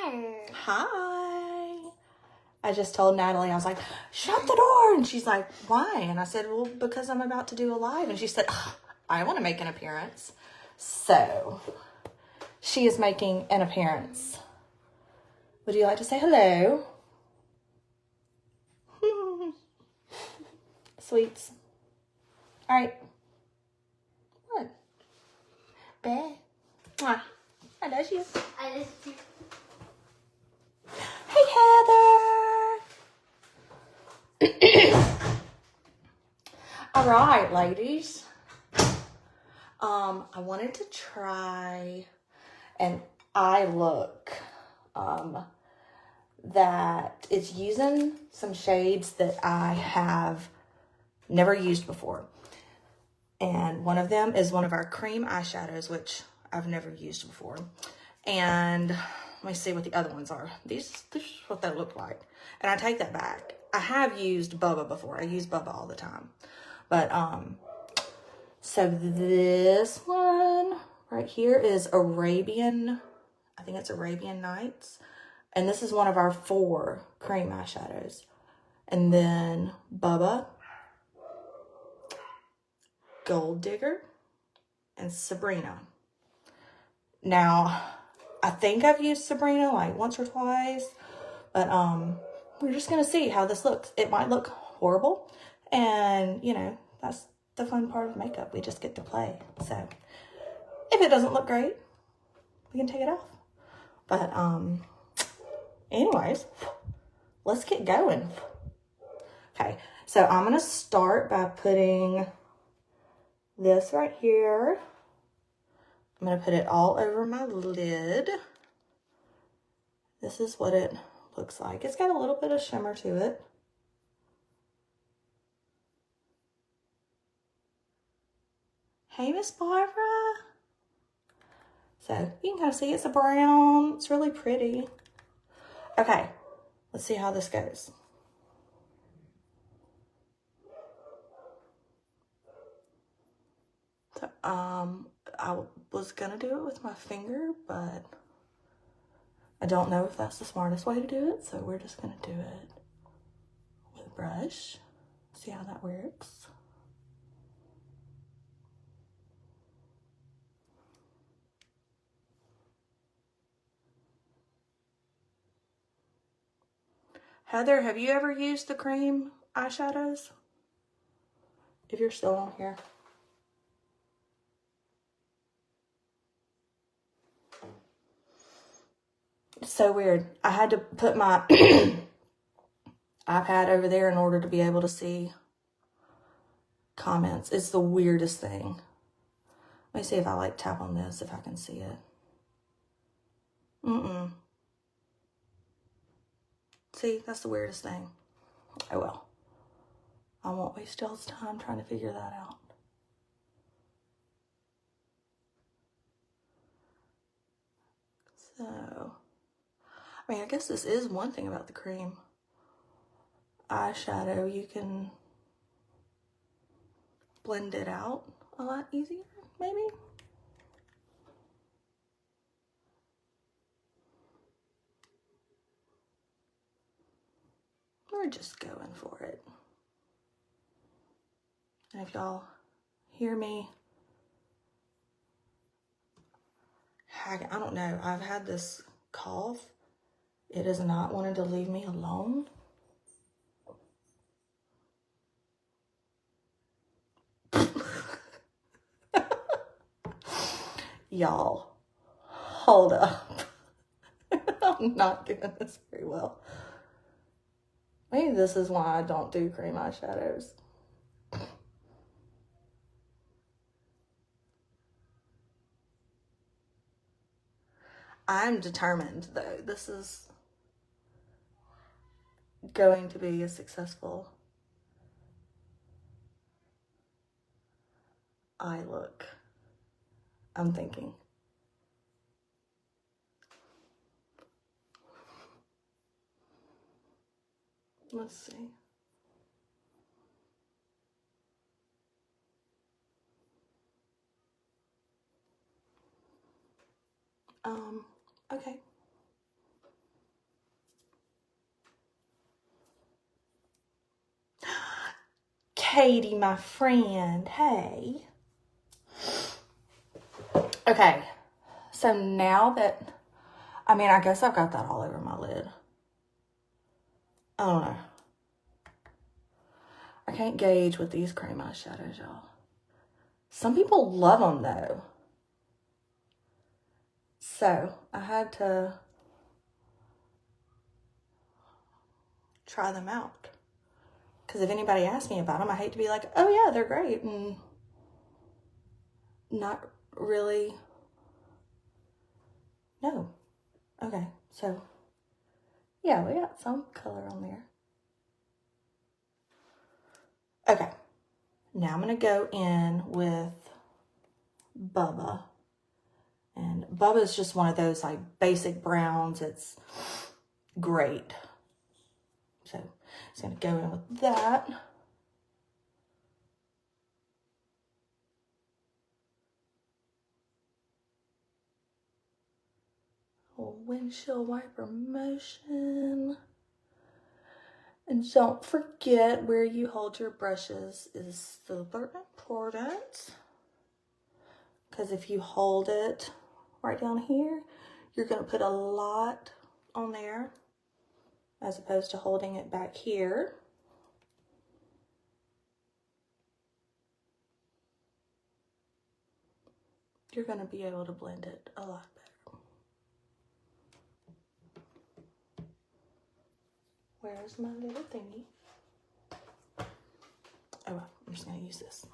Hi. I just told Natalie, I was like, shut the door. And she's like, why? And I said, well, because I'm about to do a live. And she said, oh, I want to make an appearance. So she is making an appearance. Would you like to say hello? Sweets. All right. What? Bad. Mwah. I love you. I love you. Hey, Heather. All right, ladies. I wanted to try an eye look that is using some shades that I have never used before. And one of them is one of our cream eyeshadows, which I've never used before. And let me see what the other ones are. This is what they look like. And I take that back. I have used Bubba before. I use Bubba all the time. But, so this one right here is Arabian, I think it's Arabian Nights. And this is one of our 4 cream eyeshadows. And then Bubba, Gold Digger, and Sabrina. Now, I think I've used Sabrina like once or twice, but we're just gonna see how this looks. It might look horrible, and you know, that's the fun part of makeup. We just get to play. So if it doesn't look great, we can take it off. But anyways, let's get going. Okay, so I'm gonna start by putting this right here. I'm going to put it all over my lid. This is what it looks like. It's got a little bit of shimmer to it. Hey, Miss Barbara. So you can kind of see it's a brown. It's really pretty. Okay, let's see how this goes. So, I was gonna do it with my finger, but I don't know if that's the smartest way to do it, so we're just gonna do it with a brush. See how that works. Heather, have you ever used the cream eyeshadows? If you're still on here. It's so weird. I had to put my iPad over there in order to be able to see comments. It's the weirdest thing. Let me see if I like tap on this, if I can see it. See, that's the weirdest thing. Oh well. I won't waste y'all's time trying to figure that out. So, I mean, I guess this is one thing about the cream eyeshadow. You can blend it out a lot easier, maybe. We're just going for it. And if y'all hear me, I don't know, I've had this cough. It is not wanting to leave me alone. Y'all, hold up. I'm not doing this very well. Maybe this is why I don't do cream eyeshadows. I'm determined, though. This is going to be a successful eye look, I'm thinking. Let's see. Okay. Katie, my friend. Hey. Okay. So now that, I mean, I guess I've got that all over my lid. I don't know. I can't gauge with these cream eyeshadows, y'all. Some people love them, though. So, I had to try them out. Because if anybody asks me about them, I hate to be like, oh yeah, they're great. And not really. No. Okay, so, yeah, we got some color on there. Okay, now I'm going to go in with Bubba. And Bubba is just one of those like basic browns. It's great. So it's going to go in with that. Windshield wiper motion. And don't forget where you hold your brushes is super important. Because if you hold it right down here, you're going to put a lot on there as opposed to holding it back here. You're going to be able to blend it a lot better. Where's my little thingy? Oh, well, I'm just going to use this.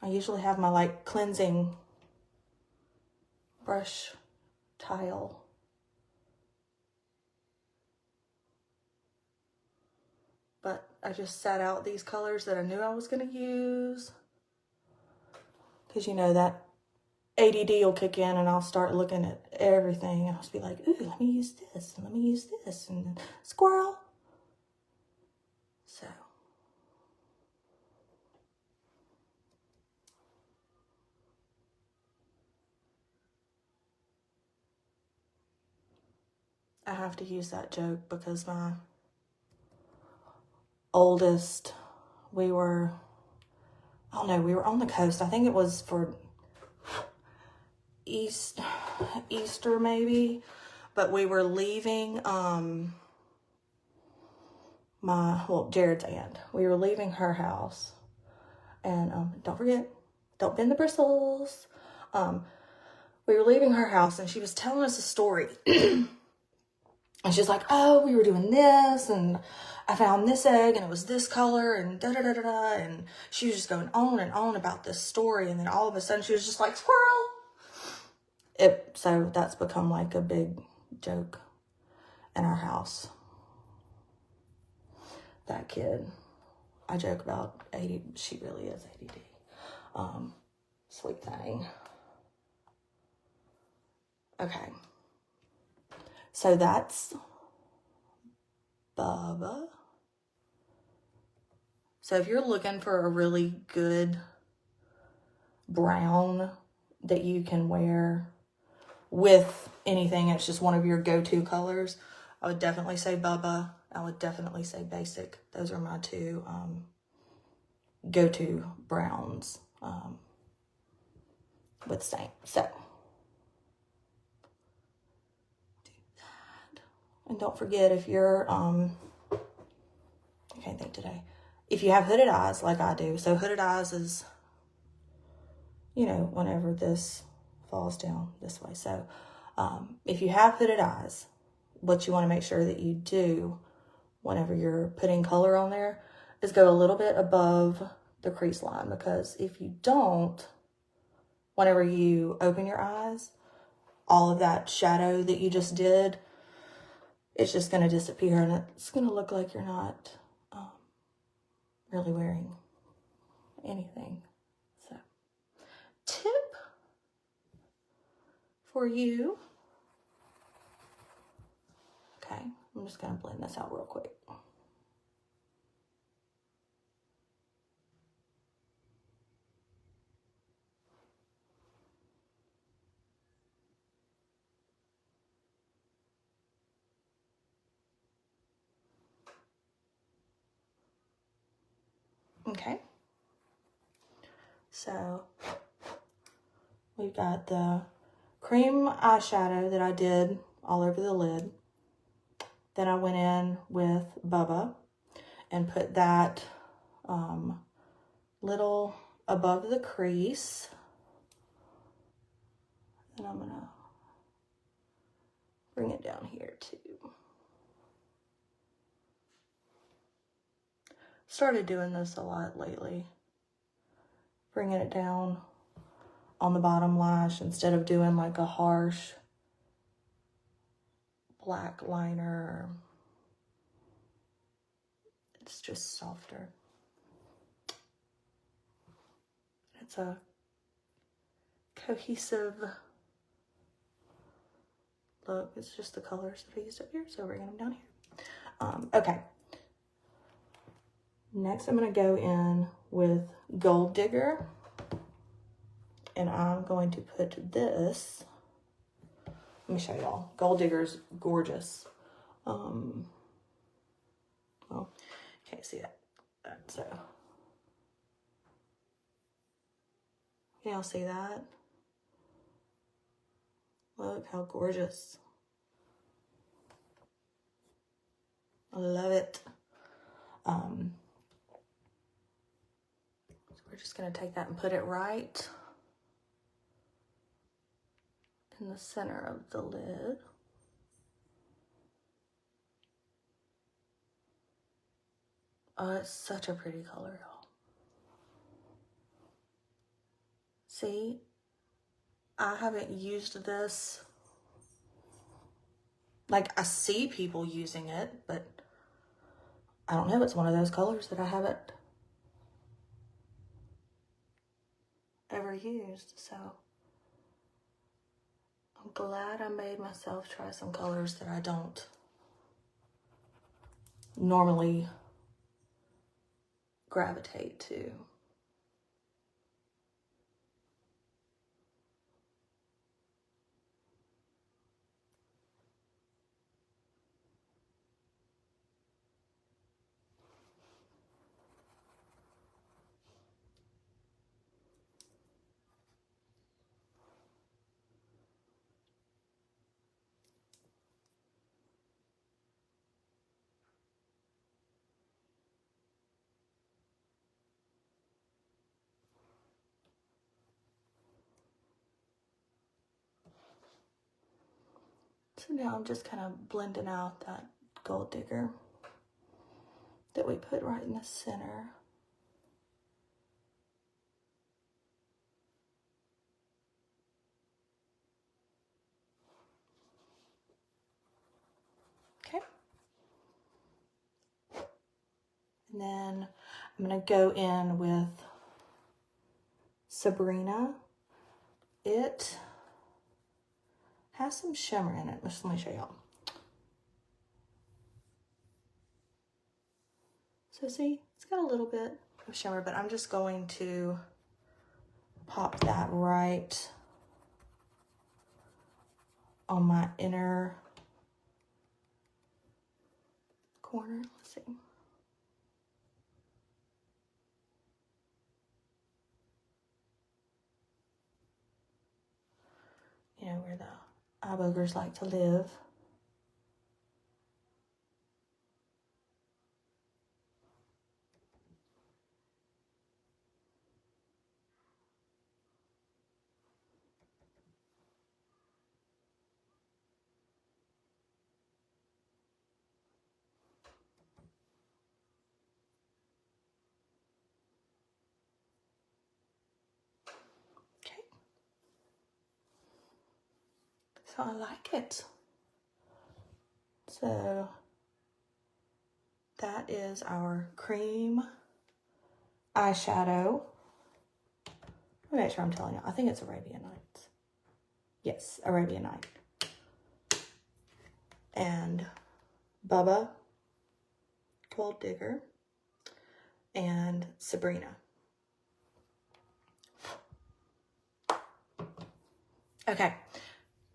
I usually have my like cleansing brush tile. But I just sat out these colors that I knew I was going to use. Because, you know, that ADD will kick in and I'll start looking at everything. And I'll just be like, ooh, let me use this. And let me use this. And then squirrel. So. I have to use that joke because my oldest, we were on the coast. I think it was for Easter maybe, but we were leaving Jared's aunt. We were leaving her house, and don't forget, don't bend the bristles. We were leaving her house, and she was telling us a story. And she's like, oh, we were doing this, and I found this egg, and it was this color, and da-da-da-da-da, and she was just going on and on about this story, and then all of a sudden, she was just like, squirrel! So that's become like a big joke in our house. That kid, I joke about ADD, she really is ADD. Sweet thing. Okay. So that's Bubba. So if you're looking for a really good brown that you can wear with anything, it's just one of your go-to colors, I would definitely say Bubba. I would definitely say Basic. Those are my two go-to browns with stain. So do that. And don't forget, if you're I can't think today. If you have hooded eyes like I do, so hooded eyes is, you know, whenever this falls down this way. So if you have hooded eyes, what you want to make sure that you do whenever you're putting color on there is go a little bit above the crease line, because if you don't, whenever you open your eyes, all of that shadow that you just did, it's just going to disappear, and it's going to look like you're not really wearing anything. So, tip for you. Okay, I'm just going to blend this out real quick. Okay. So we've got the cream eyeshadow that I did all over the lid. Then I went in with Bubba and put that little above the crease. And I'm gonna bring it down here too. Started doing this a lot lately. Bringing it down on the bottom lash instead of doing like a harsh black liner. It's just softer. It's a cohesive look. It's just the colors that I used up here, so bringing them down here. Okay. Next, I'm going to go in with Gold Digger, and I'm going to put this. Let me show y'all. Gold Digger's gorgeous. Well, can't see that. So, y'all see that? Look how gorgeous. I love it. So we're just going to take that and put it right in the center of the lid. Oh, it's such a pretty color, y'all. See, I haven't used this. Like, I see people using it, but I don't know. It's one of those colors that I haven't ever used, so I'm glad I made myself try some colors that I don't normally gravitate to. So now I'm just kind of blending out that Gold Digger that we put right in the center. Okay. And then I'm going to go in with Sabrina. It has some shimmer in it. Let me show y'all. So see, it's got a little bit of shimmer, but I'm just going to pop that right on my inner corner. Let's see. You know, where the eye boogers like to live. Okay. So I like it. So that is our cream eyeshadow. Let me make sure I'm telling you. I think it's Arabian Nights. Yes, Arabian Night. And Bubba, Gold Digger, and Sabrina. Okay,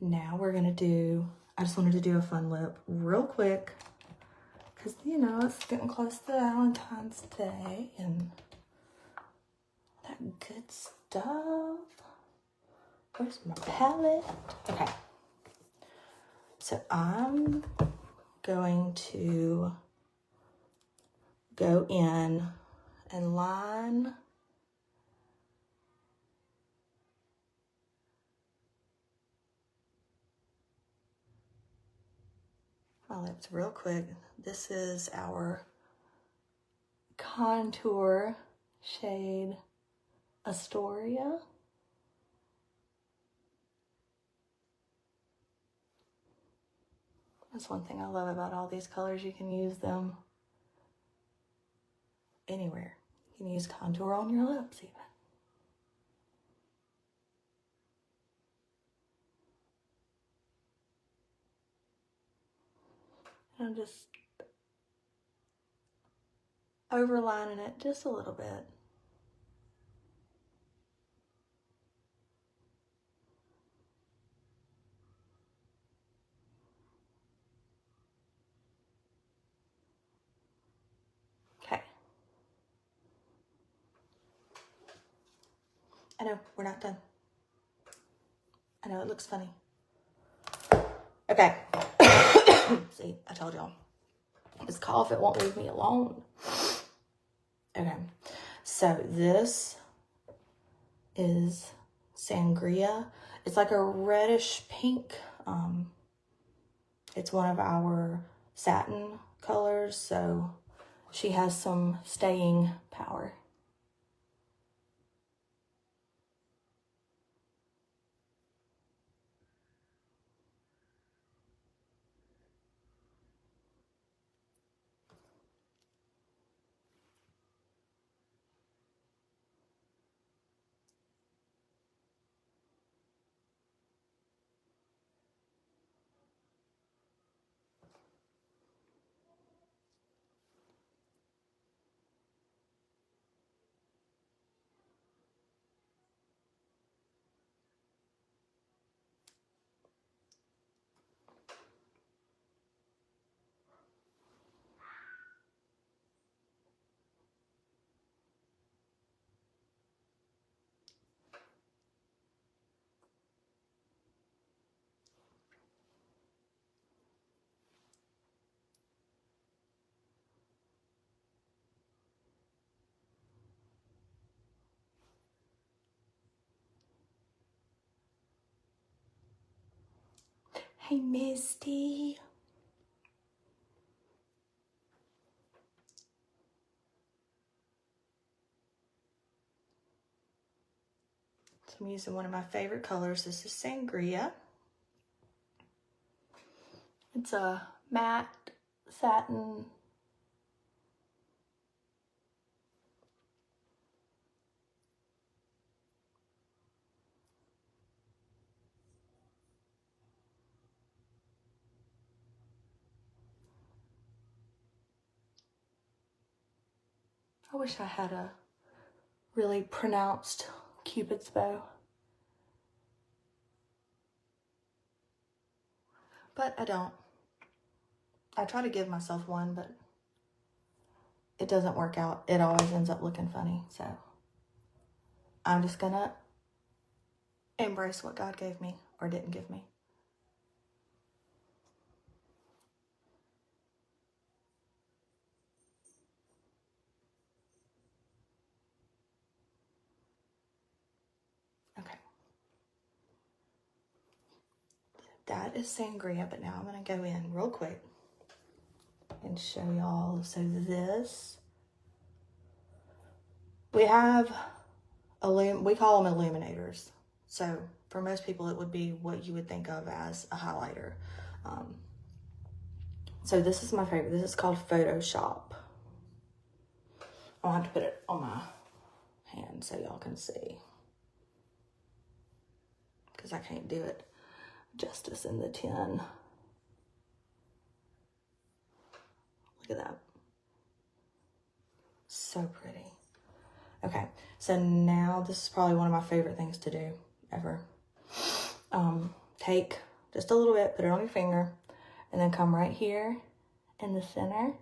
now we're gonna do, I just wanted to do a fun lip real quick because, you know, it's getting close to Valentine's Day and good stuff. Where's my palette? Okay. So I'm going to go in and line my lips real quick. This is our contour shade Astoria. That's one thing I love about all these colors. You can use them anywhere. You can use contour on your lips even. I'm just overlining it just a little bit. Okay. I know, we're not done. I know, it looks funny. Okay. See, I told y'all. This cough, it won't leave me alone. Okay. So this is Sangria. It's like a reddish pink. It's one of our satin colors, so she has some staying power. Hey, Misty. So I'm using one of my favorite colors. This is Sangria. It's a matte satin. I wish I had a really pronounced Cupid's bow. But I don't. I try to give myself one, but it doesn't work out. It always ends up looking funny. So I'm just gonna embrace what God gave me or didn't give me. Okay. That is Sangria, but now I'm gonna go in real quick and show y'all. So this, we have, we call them illuminators. So for most people, it would be what you would think of as a highlighter. So this is my favorite. This is called Photoshop. I'll have to put it on my hand so y'all can see, because I can't do it justice in the tin. Look at that. So pretty. Okay, so now this is probably one of my favorite things to do ever. Take just a little bit, put it on your finger, and then come right here in the center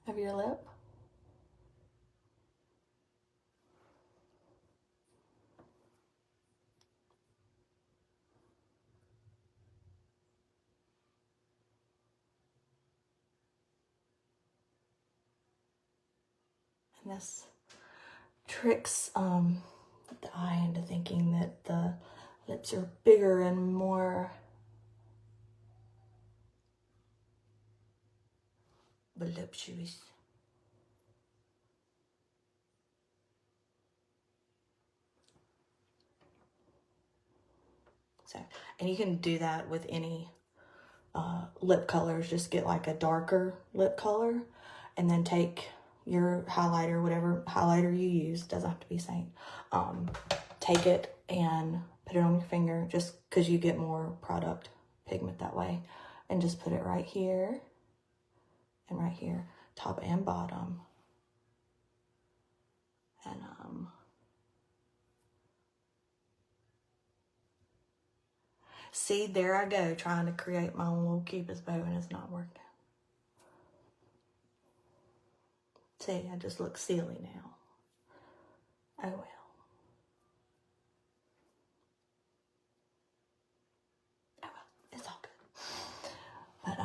of your lip. And this tricks the eye into thinking that the lips are bigger and more voluptuous. So, and you can do that with any lip colors. Just get like a darker lip color and then take your highlighter, whatever highlighter you use, doesn't have to be Saint, take it and put it on your finger just because you get more product pigment that way, and just put it right here and right here, top and bottom. And see, there I go, trying to create my own little Cupid's bow, and it's not working. See, I just look silly now. Oh well. Oh well, it's all good. But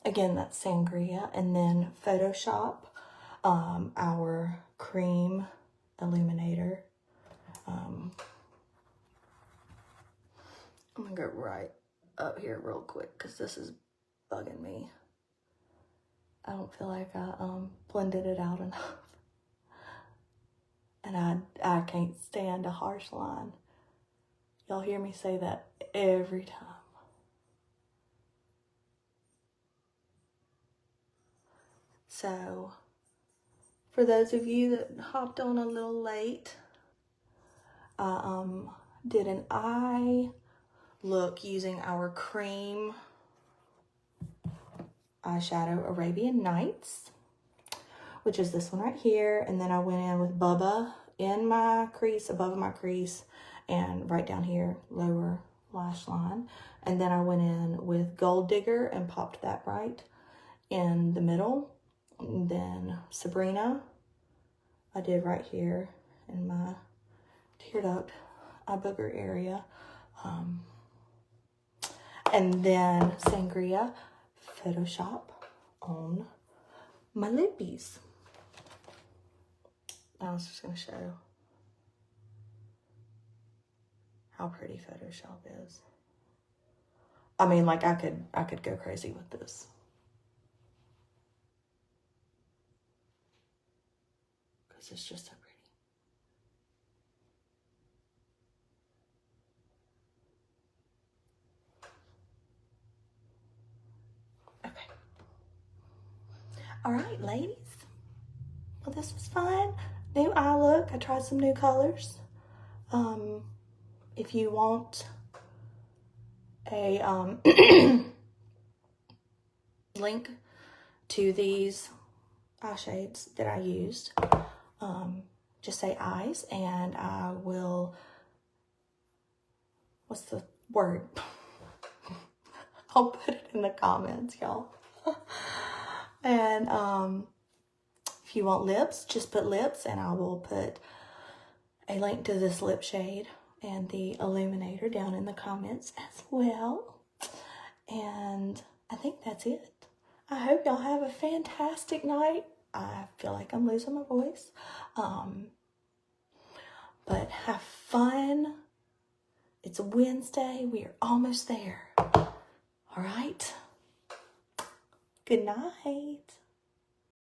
again, that's Sangria, and then Photoshop our cream illuminator. I'm gonna go right up here real quick because this is bugging me. I don't feel like I blended it out enough. And I can't stand a harsh line. Y'all hear me say that every time. So, for those of you that hopped on a little late, I did an eye look using our cream eyeshadow Arabian Nights, which is this one right here. And then I went in with Bubba in my crease, above my crease, and right down here, lower lash line. And then I went in with Gold Digger and popped that right in the middle. And then Sabrina, I did right here in my tear duct, eye booger area. And then Sangria Photoshop on my lippies. I was just going to show how pretty Photoshop is. I mean, like, I could go crazy with this. Because it's just so pretty. Okay. All right, ladies. Well, this was fun. New eye look. I tried some new colors. If you want a link to these eye shades that I used, just say eyes and I will, what's the word? I'll put it in the comments, y'all. And if you want lips, just put lips, and I will put a link to this lip shade and the illuminator down in the comments as well. And I think that's it. I hope y'all have a fantastic night. I feel like I'm losing my voice. But have fun. It's a Wednesday. We are almost there. All right. Good night.